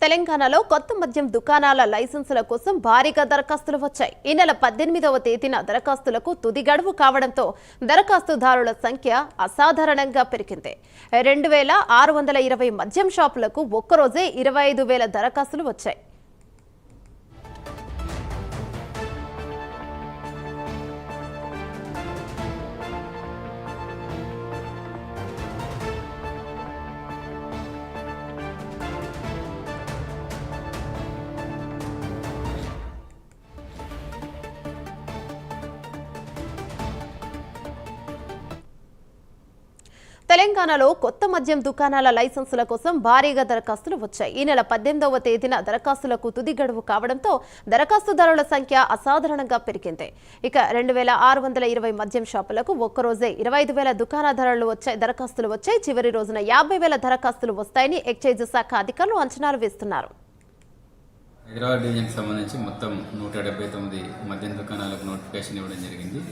తెలంగాణలో కొత్త మద్యం దుకాణాల లైసెన్సుల కోసం భారీగా దరఖాస్తులు వచ్చాయి. ఈ నెల 18వ తేదీన దరఖాస్తులకు తుది గడువు కావడంతో దరఖాస్తుదారుల సంఖ్య అసాధారణంగా పెరిగింది. 2620 మద్యం షాపులకు ఒక్కరోజే 25,000 దరఖాస్తులు వచ్చాయి. తెలంగాణలో కొత్త మద్యం దుకాణాల లైసెన్సుల కోసం భారీగా దరఖాస్తులు వచ్చాయి. ఈ నెల 18వ తేదీన దరఖాస్తులకు తుది గడువు కావడంతో దరఖాస్తుదారుల సంఖ్య అసాధారణంగా పెరిగింది. ఇక 2620 మద్యం షాపులకు ఒక్కరోజే 25,000 దరఖాస్తులు వచ్చాయి. చివరి రోజున 50,000 దరఖాస్తులు వస్తాయని ఎక్సైజ్ శాఖ అధికారులు అంచనాలు వేస్తున్నారు. హైదరాబాద్ డివిజన్కి సంబంధించి మొత్తం 179 మద్యం దుకాణాలకు నోటిఫికేషన్ ఇవ్వడం జరిగింది.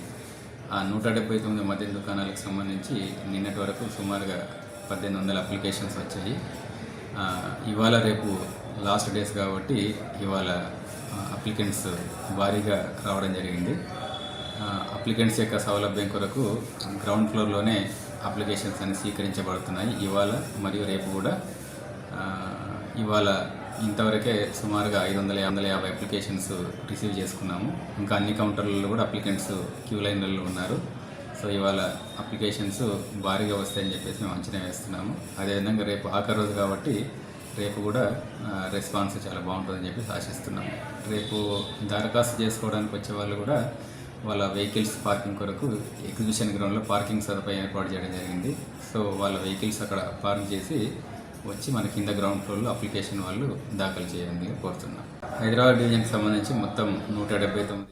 ఆ 179 మద్యం దుకాణాలకు సంబంధించి నిన్నటి వరకు సుమారుగా 1800 అప్లికేషన్స్ వచ్చాయి. ఇవాళ రేపు లాస్ట్ డేస్ కాబట్టి ఇవాళ అప్లికెంట్స్ భారీగా రావడం జరిగింది. అప్లికెంట్స్ యొక్క సౌలభ్యం కొరకు గ్రౌండ్ ఫ్లోర్లోనే అప్లికేషన్స్ అన్ని స్వీకరించబడుతున్నాయి. ఇవాళ మరియు రేపు కూడా ఇవాళ ఇంతవరకే సుమారుగా 550 అప్లికేషన్స్ రిసీవ్ చేసుకున్నాము. ఇంకా అన్ని కౌంటర్లలో కూడా అప్లికెంట్స్ క్యూ లైన్లలో ఉన్నారు. సో ఇవాళ అప్లికేషన్స్ భారీగా వస్తాయని చెప్పేసి మేము అంచనా వేస్తున్నాము. అదేవిధంగా రేపు ఆఖరి రోజు కాబట్టి రేపు కూడా రెస్పాన్స్ చాలా బాగుంటుందని చెప్పేసి ఆశిస్తున్నాము. రేపు దరఖాస్తు చేసుకోవడానికి వచ్చే వాళ్ళు కూడా వాళ్ళ వెహికల్స్ పార్కింగ్ కొరకు ఎగ్జిబిషన్ గ్రౌండ్లో పార్కింగ్ సదుపాయం ఏర్పాటు చేయడం జరిగింది. సో వాళ్ళ వెహికల్స్ అక్కడ పార్క్ చేసి వచ్చి మన కింద గ్రౌండ్ ఫ్లోర్లో అప్లికేషన్ వాళ్ళు దాఖలు చేయాలని కోరుతున్నాం. హైదరాబాద్ డివిజన్కి సంబంధించి మొత్తం 179